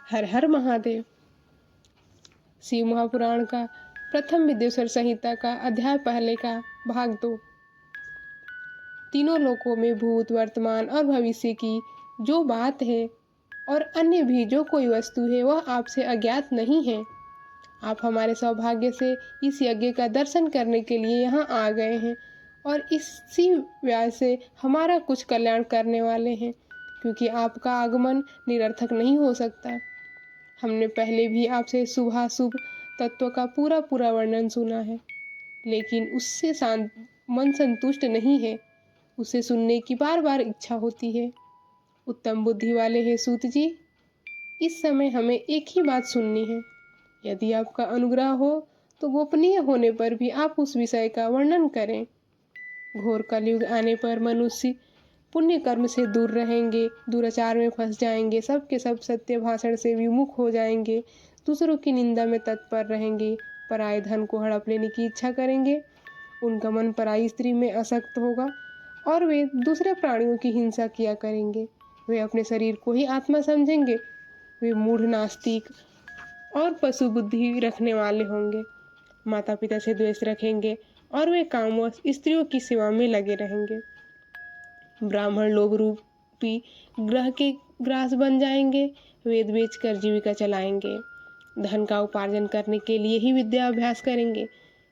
हर हर महादेव। शिव महापुराण का प्रथम विद्येश्वर संहिता का अध्याय पहले का भाग 2। तीनों लोकों में भूत, वर्तमान और भविष्य की जो बात है और अन्य भी जो कोई वस्तु है वह आपसे अज्ञात नहीं है। आप हमारे सौभाग्य से इस यज्ञ का दर्शन करने के लिए यहाँ आ गए हैं और इसी व्याज से हमारा कुछ कल्याण करने वाले हैं, क्योंकि आपका आगमन निरर्थक नहीं हो सकता। हमने पहले भी आपसे शुभाशुभ तत्व का पूरा वर्णन सुना है, लेकिन उससे मन संतुष्ट नहीं है। उसे सुनने की बार बार इच्छा होती है। उत्तम बुद्धि वाले हैं सूत जी, इस समय हमें एक ही बात सुननी है। यदि आपका अनुग्रह हो तो गोपनीय होने पर भी आप उस विषय का वर्णन करें। घोर कलयुग आने पर मनुष्य पुण्य कर्म से दूर रहेंगे, दुराचार में फंस जाएंगे, सबके सब सत्य भाषण से विमुख हो जाएंगे, दूसरों की निंदा में तत्पर रहेंगे, पराये धन को हड़प लेने की इच्छा करेंगे, उनका मन पराई स्त्री में आसक्त होगा और वे दूसरे प्राणियों की हिंसा किया करेंगे। वे अपने शरीर को ही आत्मा समझेंगे। वे मूढ़, नास्तिक और पशु बुद्धि रखने वाले होंगे। माता पिता से द्वेष रखेंगे और वे कामवश स्त्रियों की सेवा में लगे रहेंगे। ब्राह्मण लोभ रूपी ग्रह के ग्रास बन जाएंगे। वेद बेचकर जीविका चलाएंगे। धन का उपार्जन करने के लिए ही विद्या अभ्यास करेंगे।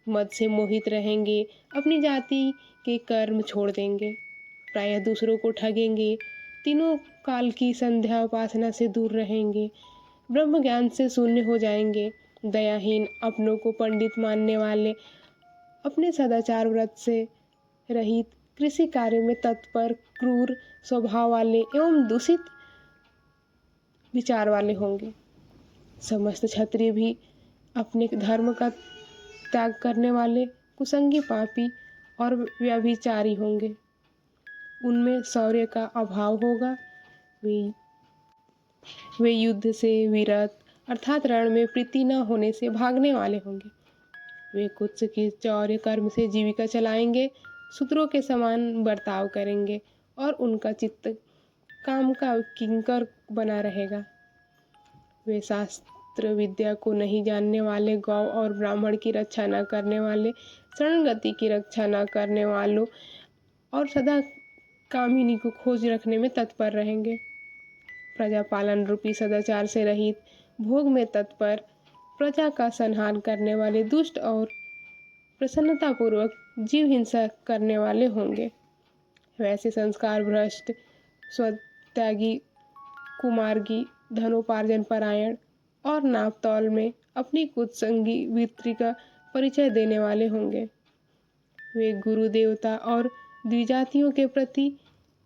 मद से मोहित रहेंगे। अपनी जाति के कर्म छोड़ देंगे। प्रायः दूसरों को ठगेंगे। तीनों काल की संध्या उपासना से दूर रहेंगे। ब्रह्म ज्ञान से शून्य हो जाएंगे। दयाहीन, अपनों को पंडित मानने वाले, अपने सदाचार व्रत से रहित, कृषि कार्य में तत्पर, क्रूर स्वभाव वाले एवं दूषित विचार वाले होंगे। समस्त क्षत्रिय भी अपने धर्म का त्याग करने वाले, कुसंगी, पापी और व्यभिचारी होंगे। उनमें शौर्य का अभाव होगा। वे युद्ध से विरत अर्थात रण में प्रीति न होने से भागने वाले होंगे। वे कुछ की चौर्य कर्म से जीविका चलाएंगे, शूद्रों के समान बर्ताव करेंगे और उनका चित्त काम का किंकर बना रहेगा। वे शास्त्र विद्या को नहीं जानने वाले, गौ और ब्राह्मण की रक्षा न करने वाले, शरणगति की रक्षा न करने वालों और सदा कामिनी को खोज रखने में तत्पर रहेंगे। प्रजा पालन रूपी सदाचार से रहित, भोग में तत्पर, प्रजा का संहार करने वाले, दुष्ट और प्रसन्नतापूर्वक जीव हिंसा करने वाले होंगे। वैसे संस्कार भ्रष्ट, स्वत्यागी, कुमार्गी, धनोपार्जन परायण और नाप तौल में अपनी कुत्संगी वृत्ति का परिचय देने वाले होंगे। वे गुरु, देवता और द्विजातियों के प्रति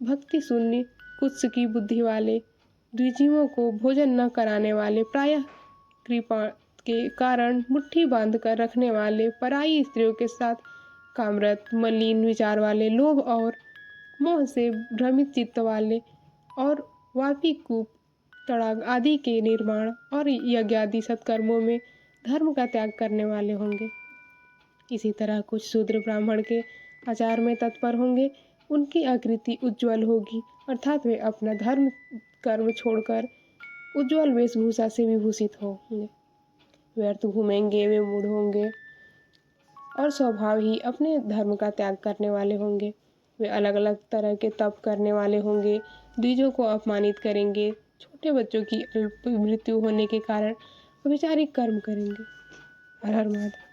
भक्ति शून्य, कुत्स की बुद्धि वाले, द्विजीवों को भोजन न कराने वाले, प्रायः कृपा के कारण मुट्ठी बांधकर रखने वाले, पराई स्त्रियों के साथ कामरत, मलिन विचार वाले, लोभ और मोह से भ्रमित चित्त वाले और वापी, कूप, तड़ाग आदि के निर्माण और यज्ञ आदि सत्कर्मों में धर्म का त्याग करने वाले होंगे। इसी तरह कुछ शूद्र ब्राह्मण के आचार में तत्पर होंगे। उनकी आकृति उज्ज्वल होगी, अर्थात वे अपना धर्म कर्म छोड़कर उज्ज्वल वेशभूषा से विभूषित होंगे। व्यर्थ घूमेंगे, वे मूढ़ होंगे और स्वभाव ही अपने धर्म का त्याग करने वाले होंगे। वे अलग अलग तरह के तप करने वाले होंगे, द्विजों को अपमानित करेंगे, छोटे बच्चों की अल्प मृत्यु होने के कारण अभिचारिक कर्म करेंगे। हर हर महादेव।